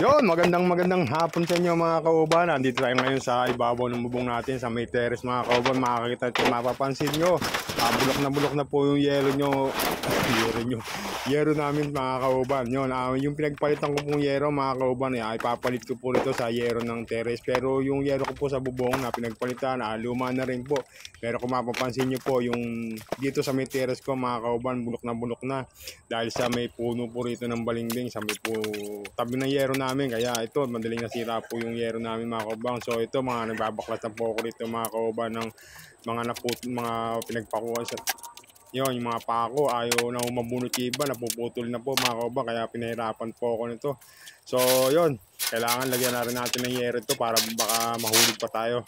Yon, magandang hapon sa inyo mga kauban. Nandito tayo ngayon sa ibabaw ng bubong natin sa may terrace mga kauban. Makakita ito, mapapansin nyo. Bulok na po yung yero nyo. Yero namin mga kauban. Yun, yung pinagpalitan ko pong yero mga kauban, ay ipapalit ko po rito sa yero ng terrace. Pero yung yero ko po sa bubong na pinagpalitan, luma na rin po. Pero kung mapapansin nyo po, yung dito sa may terrace ko mga kauban, bulok na. Dahil sa may puno po rito ng balimbing, sa may po tabi ng yero namin, kaya ito madaling nasira po yung yero namin mga kauban. So ito mga nagbabaklas na po ako rito mga kauban ng mga pinagpakuhan sa yung mga pako, ayaw na mabunot yung iba, napuputol na po mga kauban, kaya pinahirapan po ako nito. So yun, kailangan lagyan na rin natin ng yero ito para baka mahulog pa tayo.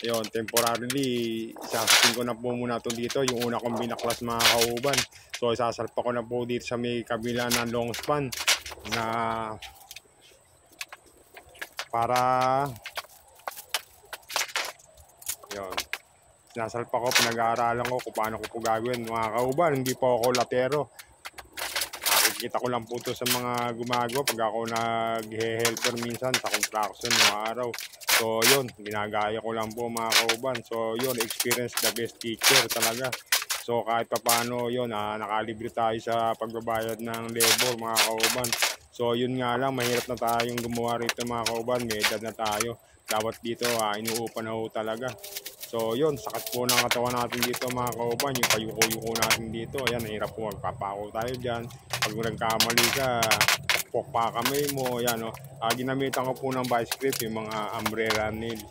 Yun, temporarily isasakin ko na po muna ito dito, yung una kong binaklas mga kauban. So isasalpa ko na po dito sa may kabila ng long span na para yun, sinasalpa ko, pinag-aaralan ko kung paano ko po gagawin mga kauban. Hindi po ako latero, nakikita ko lang po ito sa mga gumagawa pag ako nag-helper minsan sa construction mga araw. So yun, ginagaya ko lang po mga kauban. So yun, experience the best teacher talaga. So kahit pa paano yun, nakalibre tayo sa pagbabayad ng labor mga kauban. So yun nga lang, mahirap na tayong gumawa rito mga kauban, may edad na tayo. Dapat dito inuupa na ho talaga. So yun, sakat po ng katawan natin dito mga kauban, yung payuko-yuko natin dito. Ayan, nahirap po, magpapako tayo dyan. Pag nagkamali ka, pok pa kamay mo. Ayan, ginamitan ko po ng vice grip, yung mga umbrella nail.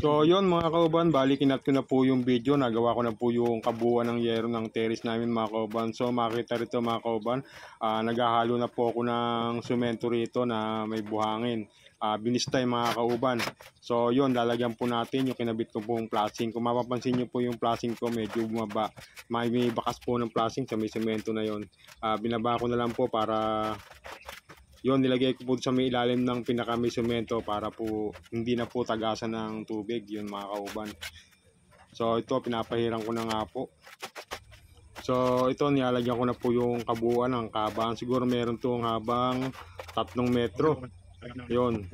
So yun mga kauban, bali kinat ko na po yung video, nagawa ko na po yung kabuuan ng yero ng terrace namin mga kauban. So makita rito mga kauban, naghahalo na po ako ng semento rito na may buhangin. Binistay mga kauban. So yun, lalagyan po natin yung kinabit ko pong flashing. Kung mapapansin nyo po yung flashing ko medyo bumaba, may bakas po ng flashing sa may semento na yun. Binaba ko na lang po para yun, nilagay ko po sa may ilalim ng pinaka may semento para po hindi na po tagasan ng tubig yun mga kauban. So ito, pinapahiran ko na nga po. So ito, nilalagyan ko na po yung kabuuan ng kabang. Siguro meron itong habang 3 metro. Yun,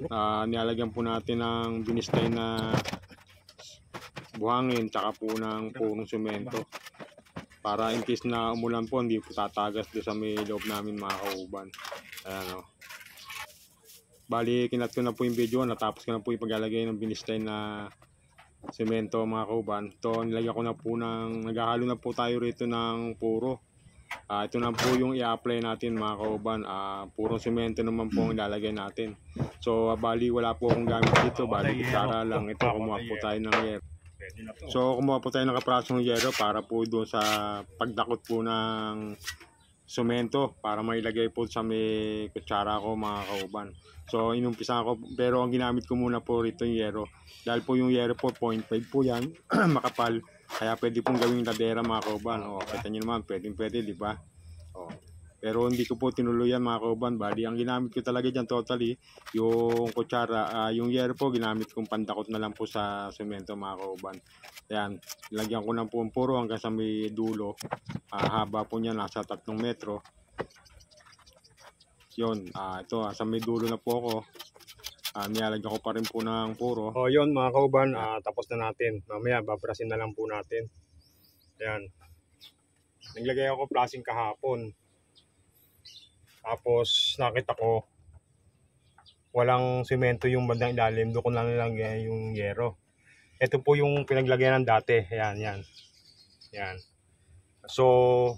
nilalagyan po natin ng binistay na buhangin tsaka po ng punong semento. Para in case na umulan po, hindi po tatagas doon sa may loob namin mga kauban. Ayan o. Bali, kinat ko na po yung video, natapos ko na po yung paglalagay ng binistay na semento mga kauban. Ito, nilagyan ko na po naghahalo na po tayo rito ng puro. Ito na po yung i-apply natin mga kauban. Purong semento naman po ang ilalagay natin. So, bali, wala po akong gamit dito. Bali, kutsara lang. Ito, kumuha po tayo ng yero. So, kumuha po tayo ng kaprasong yero para po doon sa pagdakot po ng semento para mailagay po sa may kutsara ko mga kauban. So inumpisa ko, pero ang ginamit ko muna po rito yung yero. Dahil po yung yero po 0.5 po yan, makapal. Kaya pwede pong gawing ladera mga kauban. Kita nyo naman, pwede di ba? Pero hindi ko po tinuluyan mga kauban. Bali, ang ginamit ko talaga dyan totally, yung kutsara, yung yero po ginamit kong pandakot na lang po sa semento mga kauban. Ayan, lagyan ko ng puro hanggang sa may dulo. Haba po niya nasa 3 metro. Yun, ito, sa may dulo na po ako. Nilalagyan ko pa rin po ng puro. Yun mga kauban, tapos na natin. Mamaya, babrasin na lang po natin. Ayan. Naglagay ako flashing kahapon. Tapos, nakita ko, walang semento yung bandang ilalim. Doon ko na nilagyan yung yero. Ito po yung pinaglagyan ng dati. Ayan, yan. Yan. So,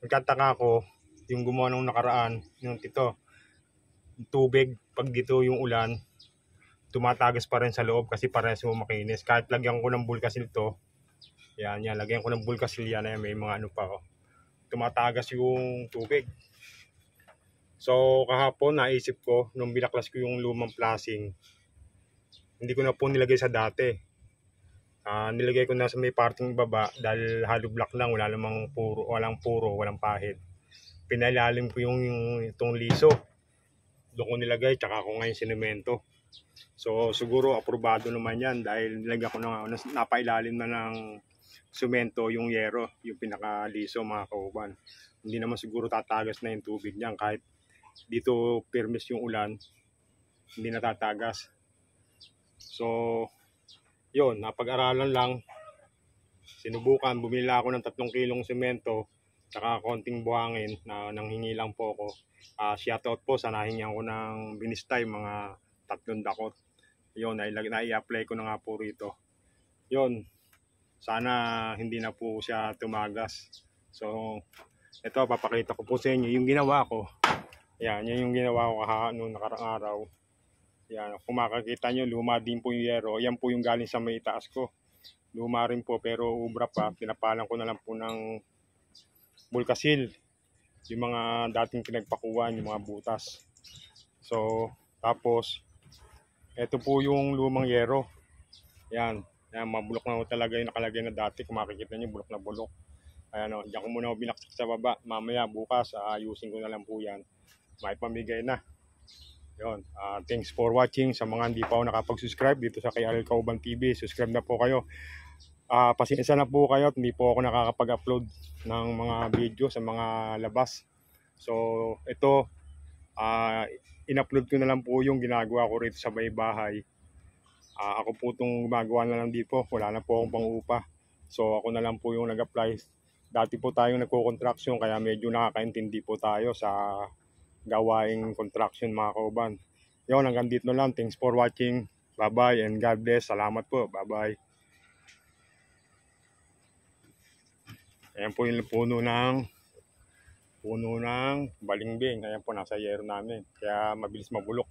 nagkataka ko, yung gumawa nung nakaraan, yung tito, tubig, pag dito yung ulan, tumatagas pa rin sa loob kasi parehas mo makinis. Kahit lagyan ko ng bulkasil to, yan, lagyan ko ng bulkasil yan, may mga ano pa ako. Tumatagas yung tubig. So, kahapon, naisip ko, nung binaklas ko yung lumang flashing, hindi ko na po nilagay sa dati. Nilagay ko na sa may parting baba dahil hollow block lang, walang puro, walang pahid. Pinalalim ko yung itong liso. Doon ko nilagay, tsaka ako ngayon sinemento. So siguro aprobado naman yan dahil nilagyan ko na napailalim na ng semento yung yero, yung pinakaliso mga kauban. Hindi naman siguro tatagas na yung tubig niyan kahit dito permis yung ulan, hindi natatagas. So, yun, napag-aralan lang. Sinubukan, bumili ako ng 3 kilong semento, saka konting buhangin na nanghingi lang po ako. Shoutout po sa nahingihan ko ng binistay, mga 3 dakot. Yun, nai-apply ko na nga po rito. Yun, sana hindi na po siya tumagas. So, ito, papakita ko po sa inyo yung ginawa ko. Yan, yan yung ginawa ko noong nakarang araw. Yan, kung makakita nyo, luma din po yung yero. Yan po yung galing sa may itaas ko. Luma rin po, pero ubra pa. Pinapalan ko na lang po ng bulkasil. Yung mga dating pinagpakuan, yung mga butas. So, tapos, ito po yung lumang yero. Yan, yan, mabulok na talaga yung nakalagay na dati. Kung makikita nyo, bulok na bulok. Ayan o, diyan ko muna binaksak sa baba. Mamaya, bukas, ayusin ko na lang po yan. May pamigay na. Yun, thanks for watching. Sa mga hindi pa ako nakapag-subscribe dito sa kay Ariel Kauban TV, subscribe na po kayo. Pasensya na po kayo at hindi po ako nakakapag-upload ng mga video sa mga labas. So, ito, in-upload ko na lang po yung ginagawa ko rito sa bahay. Ako po itong gumagawa na lang dito. Wala na po akong pang-upa. So, ako na lang po yung nag-apply. Dati po tayong nagko-construction kaya medyo nakakaintindi po tayo sa gawaing construction mga kauban. Yun, hanggang dito na lang. Thanks for watching. Bye-bye and God bless. Salamat po. Bye-bye. Ayan po yung puno ng balingbing. Ayan po, nasa yero namin. Kaya mabilis mabulok.